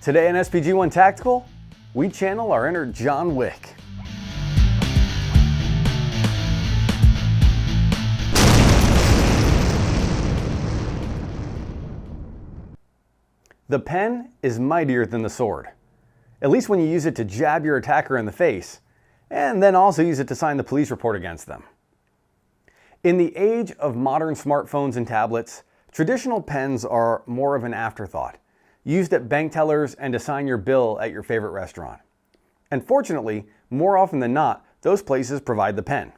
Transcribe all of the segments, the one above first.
Today on SPG1 Tactical, we channel our inner John Wick. The pen is mightier than the sword, at least when you use it to jab your attacker in the face, and then also use it to sign the police report against them. In the age of modern smartphones and tablets, traditional pens are more of an afterthought, used at bank tellers and to sign your bill at your favorite restaurant. And fortunately, more often than not, those places provide the pen.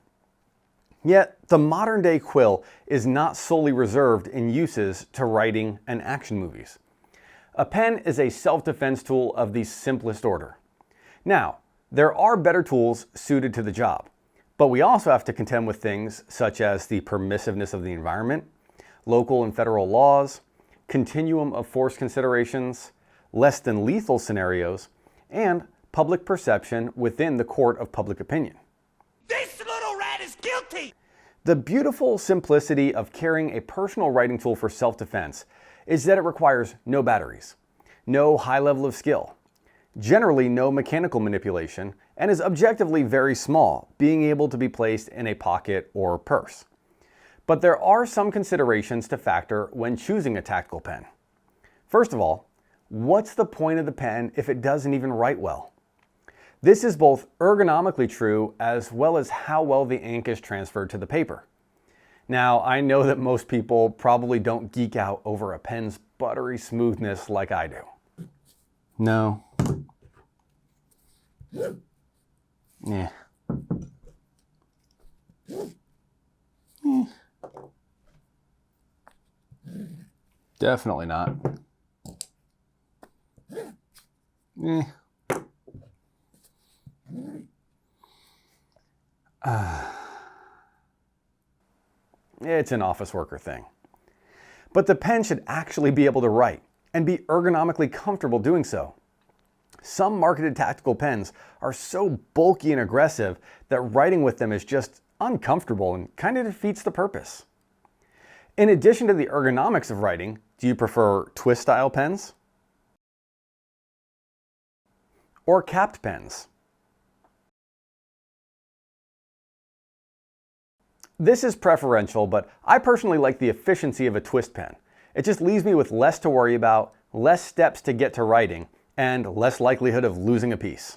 Yet, the modern day quill is not solely reserved in uses to writing and action movies. A pen is a self-defense tool of the simplest order. Now, there are better tools suited to the job, but we also have to contend with things such as the permissiveness of the environment, local and federal laws, continuum of force considerations, less than lethal scenarios, and public perception within the court of public opinion. This little rat is guilty! The beautiful simplicity of carrying a personal writing tool for self-defense is that it requires no batteries, no high level of skill, generally no mechanical manipulation, and is objectively very small, being able to be placed in a pocket or purse. But there are some considerations to factor when choosing a tactical pen. First of all, what's the point of the pen if it doesn't even write well? This is both ergonomically true as well as how well the ink is transferred to the paper. Now, I know that most people probably don't geek out over a pen's buttery smoothness like I do. No. Yeah. Definitely not. It's an office worker thing. But the pen should actually be able to write and be ergonomically comfortable doing so. Some marketed tactical pens are so bulky and aggressive that writing with them is just uncomfortable and kind of defeats the purpose. In addition to the ergonomics of writing, do you prefer twist style pens? Or capped pens? This is preferential, but I personally like the efficiency of a twist pen. It just leaves me with less to worry about, less steps to get to writing, and less likelihood of losing a piece.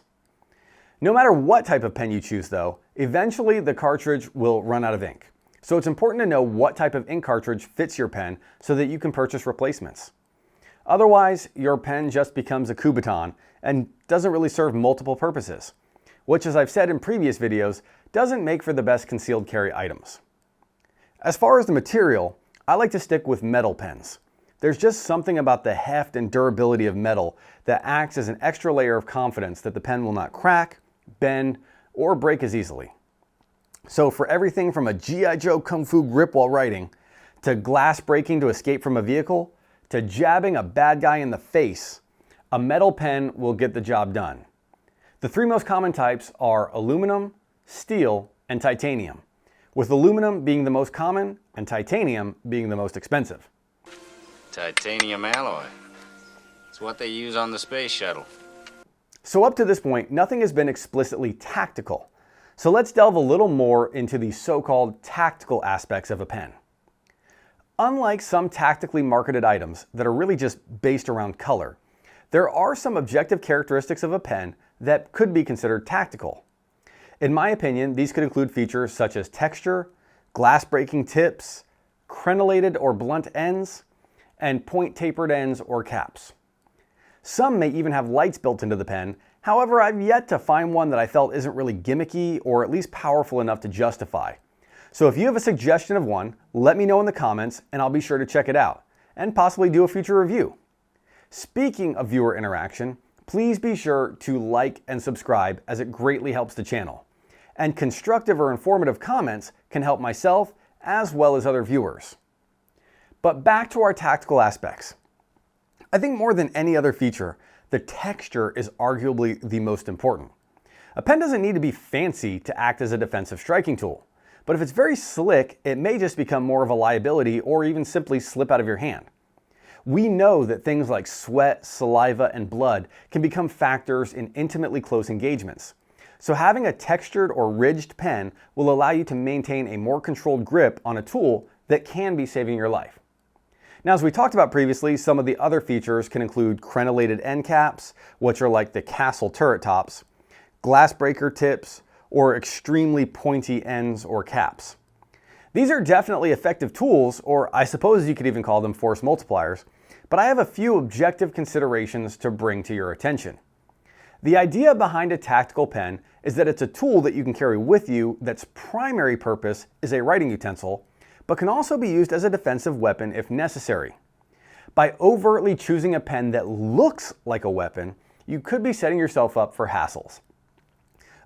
No matter what type of pen you choose though, eventually the cartridge will run out of ink. So it's important to know what type of ink cartridge fits your pen so that you can purchase replacements. Otherwise, your pen just becomes a Kubotan and doesn't really serve multiple purposes, which, as I've said in previous videos, doesn't make for the best concealed carry items. As far as the material, I like to stick with metal pens. There's just something about the heft and durability of metal that acts as an extra layer of confidence that the pen will not crack, bend, or break as easily. So for everything from a G.I. Joe Kung Fu grip while writing, to glass breaking to escape from a vehicle, to jabbing a bad guy in the face, a metal pen will get the job done. The three most common types are aluminum, steel, and titanium, with aluminum being the most common and titanium being the most expensive. Titanium alloy. It's what they use on the space shuttle. So up to this point, nothing has been explicitly tactical. So let's delve a little more into the so-called tactical aspects of a pen. Unlike some tactically marketed items that are really just based around color, there are some objective characteristics of a pen that could be considered tactical. In my opinion, these could include features such as texture, glass breaking tips, crenellated or blunt ends, and point tapered ends or caps. Some may even have lights built into the pen. However, I've yet to find one that I felt isn't really gimmicky or at least powerful enough to justify. So if you have a suggestion of one, let me know in the comments and I'll be sure to check it out and possibly do a future review. Speaking of viewer interaction, please be sure to like and subscribe as it greatly helps the channel. And constructive or informative comments can help myself as well as other viewers. But back to our tactical aspects. I think more than any other feature, the texture is arguably the most important. A pen doesn't need to be fancy to act as a defensive striking tool, but if it's very slick, it may just become more of a liability or even simply slip out of your hand. We know that things like sweat, saliva, and blood can become factors in intimately close engagements. So having a textured or ridged pen will allow you to maintain a more controlled grip on a tool that can be saving your life. Now, as we talked about previously, some of the other features can include crenellated end caps, which are like the Castle turret tops, glass breaker tips, or extremely pointy ends or caps. These are definitely effective tools, or I suppose you could even call them force multipliers, but I have a few objective considerations to bring to your attention. The idea behind a tactical pen is that it's a tool that you can carry with you that's primary purpose is a writing utensil, but can also be used as a defensive weapon if necessary. By overtly choosing a pen that looks like a weapon, you could be setting yourself up for hassles.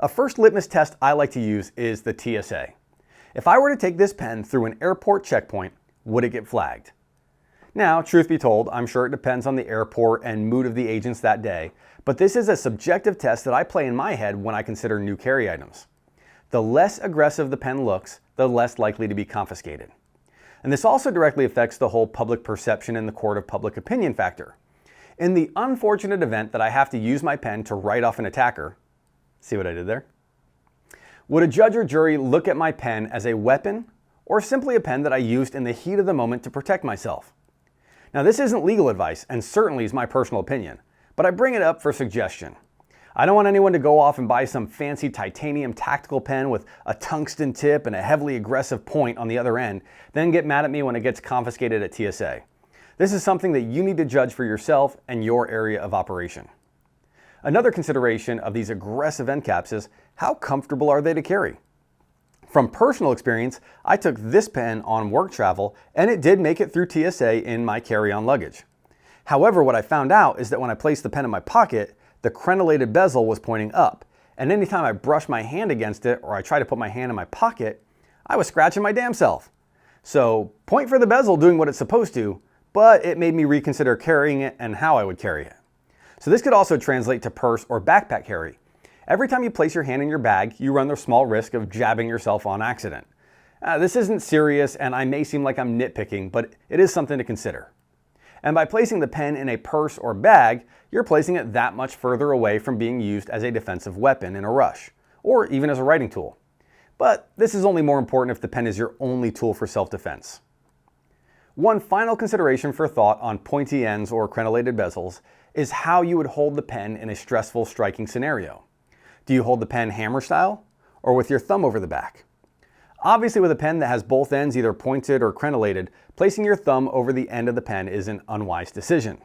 A first litmus test I like to use is the TSA. If I were to take this pen through an airport checkpoint, would it get flagged? Now, truth be told, I'm sure it depends on the airport and mood of the agents that day, but this is a subjective test that I play in my head when I consider new carry items. The less aggressive the pen looks, the less likely to be confiscated. And this also directly affects the whole public perception and the court of public opinion factor. In the unfortunate event that I have to use my pen to write off an attacker, see what I did there? Would a judge or jury look at my pen as a weapon or simply a pen that I used in the heat of the moment to protect myself? Now, this isn't legal advice and certainly is my personal opinion, but I bring it up for suggestion. I don't want anyone to go off and buy some fancy titanium tactical pen with a tungsten tip and a heavily aggressive point on the other end, then get mad at me when it gets confiscated at TSA. This is something that you need to judge for yourself and your area of operation. Another consideration of these aggressive end caps is how comfortable are they to carry? From personal experience, I took this pen on work travel and it did make it through TSA in my carry-on luggage. However, what I found out is that when I placed the pen in my pocket, the crenellated bezel was pointing up, and anytime I brushed my hand against it or I tried to put my hand in my pocket, I was scratching my damn self. So, point for the bezel doing what it's supposed to, but it made me reconsider carrying it and how I would carry it. So this could also translate to purse or backpack carry. Every time you place your hand in your bag, you run the small risk of jabbing yourself on accident. This isn't serious and I may seem like I'm nitpicking, but it is something to consider. And by placing the pen in a purse or bag, you're placing it that much further away from being used as a defensive weapon in a rush, or even as a writing tool. But this is only more important if the pen is your only tool for self-defense. One final consideration for thought on pointy ends or crenellated bezels is how you would hold the pen in a stressful striking scenario. Do you hold the pen hammer style or with your thumb over the back? Obviously, with a pen that has both ends either pointed or crenellated, placing your thumb over the end of the pen is an unwise decision.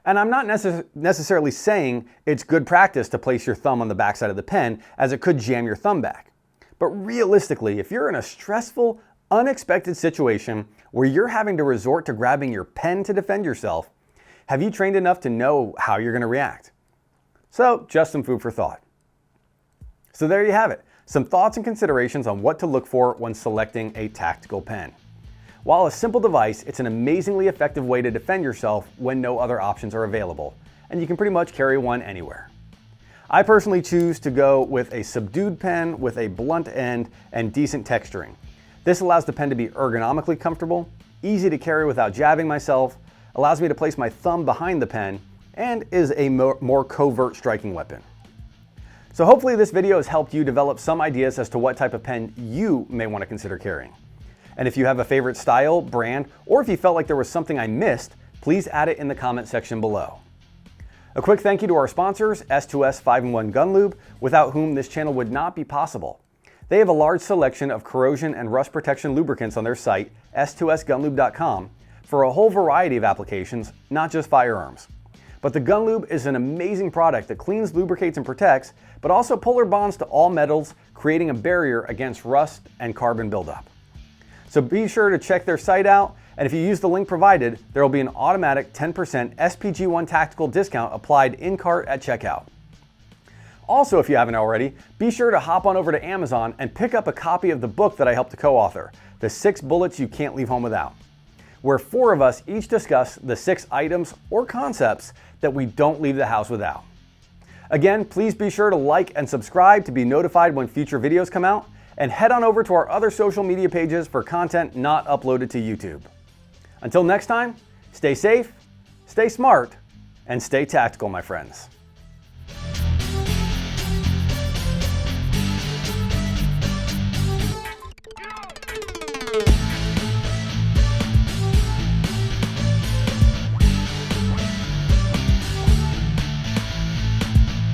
And I'm not necessarily saying it's good practice to place your thumb on the backside of the pen, as it could jam your thumb back. But realistically, if you're in a stressful, unexpected situation where you're having to resort to grabbing your pen to defend yourself, have you trained enough to know how you're going to react? So, just some food for thought. So there you have it. Some thoughts and considerations on what to look for when selecting a tactical pen. While a simple device, it's an amazingly effective way to defend yourself when no other options are available, and you can pretty much carry one anywhere. I personally choose to go with a subdued pen with a blunt end and decent texturing. This allows the pen to be ergonomically comfortable, easy to carry without jabbing myself, allows me to place my thumb behind the pen, and is a more covert striking weapon. So hopefully this video has helped you develop some ideas as to what type of pen you may want to consider carrying. And if you have a favorite style, brand, or if you felt like there was something I missed, please add it in the comment section below. A quick thank you to our sponsors, S2S 5-in-1 Gun Lube, without whom this channel would not be possible. They have a large selection of corrosion and rust protection lubricants on their site, S2SGunLube.com, for a whole variety of applications, not just firearms. But the Gun Lube is an amazing product that cleans, lubricates, and protects, but also polar bonds to all metals, creating a barrier against rust and carbon buildup. So be sure to check their site out, and if you use the link provided, there will be an automatic 10% SPG1 Tactical discount applied in cart at checkout. Also, if you haven't already, be sure to hop on over to Amazon and pick up a copy of the book that I helped to co-author, The 6 Bullets You Can't Leave Home Without, where 4 of us each discuss the 6 items or concepts that we don't leave the house without. Again, please be sure to like and subscribe to be notified when future videos come out, and head on over to our other social media pages for content not uploaded to YouTube. Until next time, Stay safe, stay smart, and stay tactical, my friends. Go!